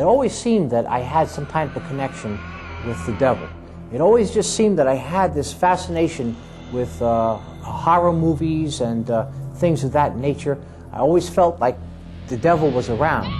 always seemed that I had some type of connection with the devil. It always just seemed that I had this fascination with horror movies and things of that nature. I always felt like the devil was around.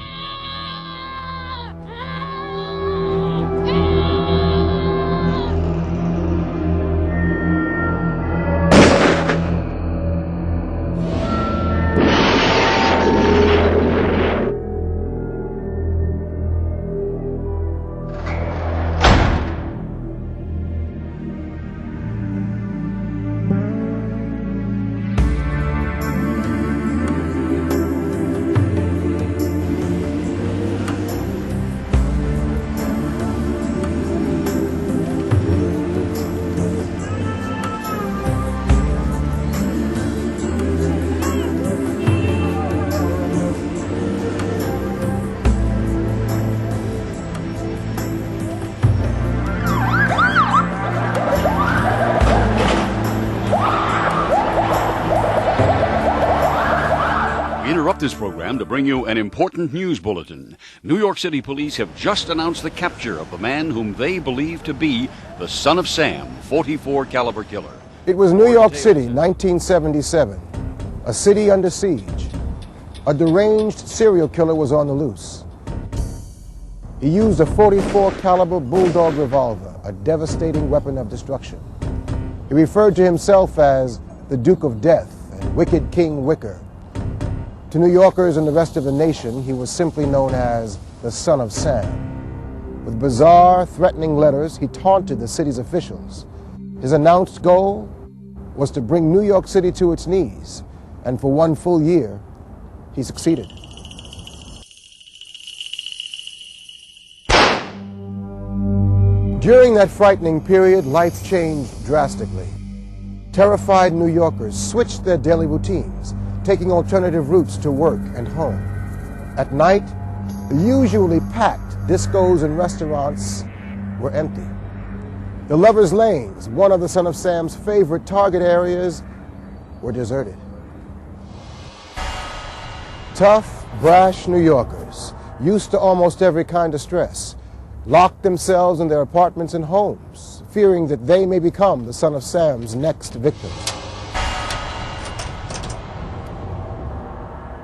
This program to bring you an important news bulletin. New York City police have just announced the capture of the man whom they believe to be the Son of Sam, 44 caliber killer. It was New York City, 1977, a city under siege. A deranged serial killer was on the loose. He used a 44 caliber bulldog revolver, a devastating weapon of destruction. He referred to himself as the Duke of Death and Wicked King Wicker. To New Yorkers and the rest of the nation, he was simply known as the Son of Sam. With bizarre, threatening letters, he taunted the city's officials. His announced goal was to bring New York City to its knees, and for one full year, he succeeded. During that frightening period, life changed drastically. Terrified New Yorkers switched their daily routines, taking alternative routes to work and home. At night, the usually packed discos and restaurants were empty. The Lover's Lanes, one of the Son of Sam's favorite target areas, were deserted. Tough, brash New Yorkers, used to almost every kind of stress, locked themselves in their apartments and homes, fearing that they may become the Son of Sam's next victim.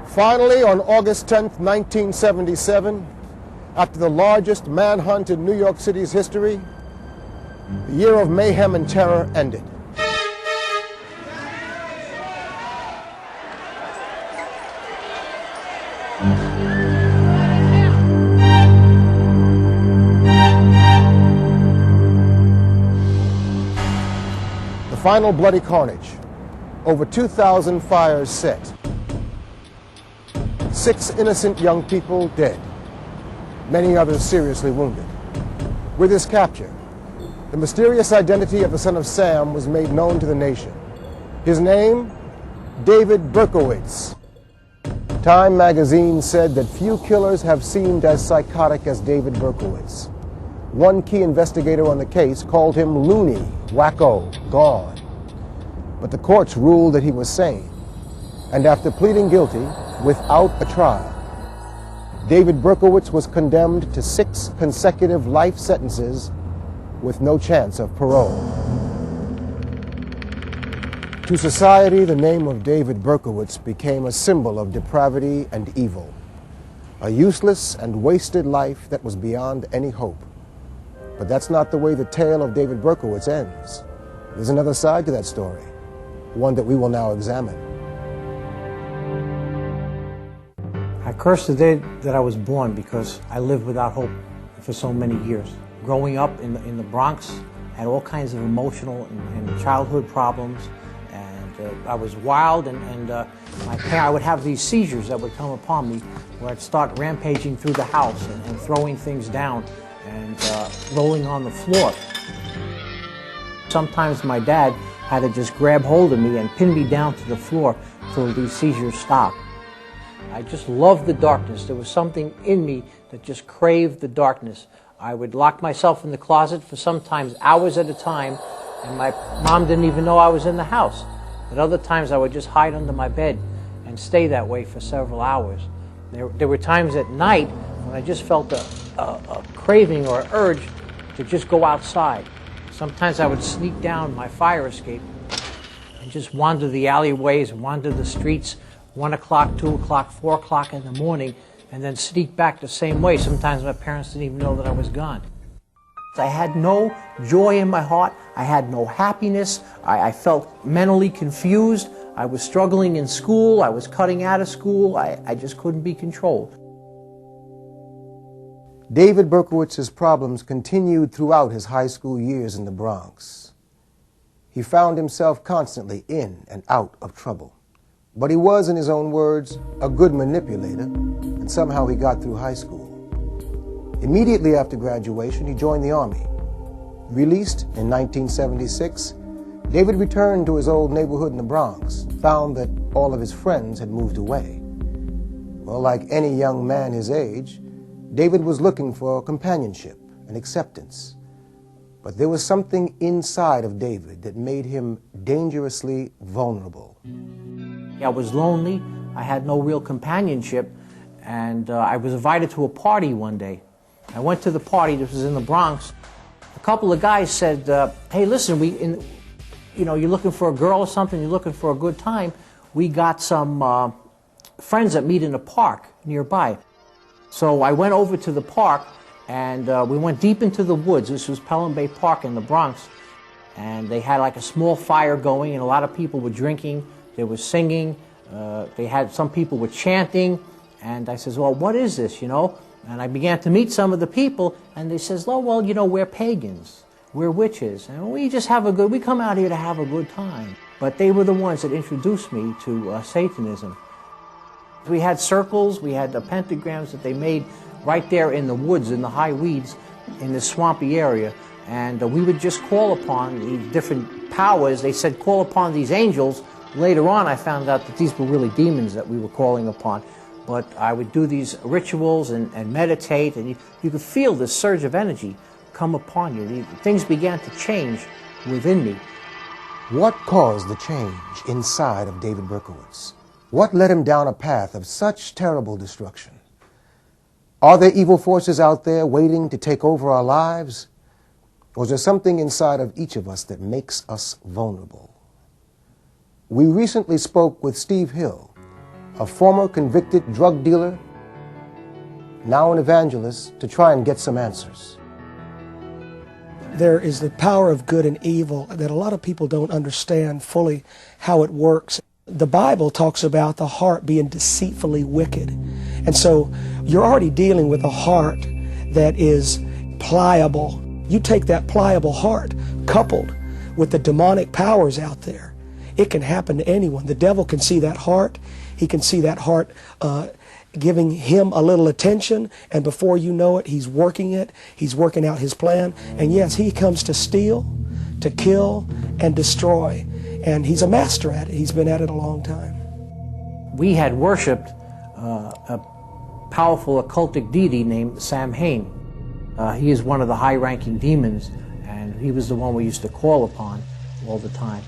Finally, on August 10th, 1977, after the largest manhunt in New York City's history, the year of mayhem and terror ended. The final bloody carnage, over 2,000 fires set. 6 innocent young people dead, many others seriously wounded. With his capture, the mysterious identity of the Son of Sam was made known to the nation. His name, David Berkowitz. Time magazine said that few killers have seemed as psychotic as David Berkowitz. One key investigator on the case called him loony, wacko, gone. But the courts ruled that he was sane, and after pleading guilty, without a trial, David Berkowitz was condemned to 6 consecutive life sentences with no chance of parole. To society, the name of David Berkowitz became a symbol of depravity and evil, a useless and wasted life that was beyond any hope. But that's not the way the tale of David Berkowitz ends. There's another side to that story, one that we will now examine. I curse the day that I was born because I lived without hope for so many years. Growing up in the Bronx, had all kinds of emotional and childhood problems, and I was wild, and I would have these seizures that would come upon me where I'd start rampaging through the house and throwing things down and rolling on the floor. Sometimes my dad had to just grab hold of me and pin me down to the floor till these seizures stopped. I just loved the darkness. There was something in me that just craved the darkness. I would lock myself in the closet for sometimes hours at a time, and my mom didn't even know I was in the house. At other times I would just hide under my bed and stay that way for several hours. There were times at night when when I just felt a craving or an urge to just go outside. Sometimes I would sneak down my fire escape and just wander the alleyways, wander the streets, 1 o'clock, 2 o'clock, 4 o'clock in the morning, and then sneak back the same way. Sometimes my parents didn't even know that I was gone. I had no joy in my heart. I had no happiness. I felt mentally confused. I was struggling in school. I was cutting out of school. I just couldn't be controlled. David Berkowitz's problems continued throughout his high school years in the Bronx. He found himself constantly in and out of trouble. But he was, in his own words, a good manipulator, and somehow he got through high school. Immediately after graduation, he joined the Army. Released in 1976, David returned to his old neighborhood in the Bronx, found that all of his friends had moved away. Well, like any young man his age, David was looking for companionship and acceptance. But there was something inside of David that made him dangerously vulnerable. I was lonely. I had no real companionship, and I was invited to a party one day. I went to the party. This was in the Bronx. A couple of guys said, "Hey, listen, you're looking for a girl or something. You're looking for a good time. We got some friends that meet in a park nearby." So I went over to the park, and we went deep into the woods. This was Pelham Bay Park in the Bronx, and they had like a small fire going, and a lot of people were drinking. They were singing. Some people were chanting, and I says, "Well, what is this, And I began to meet some of the people, and they says, "Oh, well, we're pagans, we're witches, and we come out here to have a good time." But they were the ones that introduced me to Satanism. We had circles, we had the pentagrams that they made right there in the woods, in the high weeds, in this swampy area, and we would just call upon these different powers. They said, call upon these angels. Later on, I found out that these were really demons that we were calling upon. But I would do these rituals and meditate, and you could feel this surge of energy come upon you. Things began to change within me. What caused the change inside of David Berkowitz? What led him down a path of such terrible destruction? Are there evil forces out there waiting to take over our lives? Or is there something inside of each of us that makes us vulnerable? We recently spoke with Steve Hill, a former convicted drug dealer, now an evangelist, to try and get some answers. There is the power of good and evil that a lot of people don't understand fully how it works. The Bible talks about the heart being deceitfully wicked. And so you're already dealing with a heart that is pliable. You take that pliable heart coupled with the demonic powers out there, it can happen to anyone. The devil can see that heart. He can see that heart giving him a little attention, and before you know it, he's working it. He's working out his plan. And yes, he comes to steal, to kill, and destroy. And he's a master at it. He's been at it a long time. We had worshipped a powerful occultic deity named Samhain. He is one of the high-ranking demons, and he was the one we used to call upon all the time.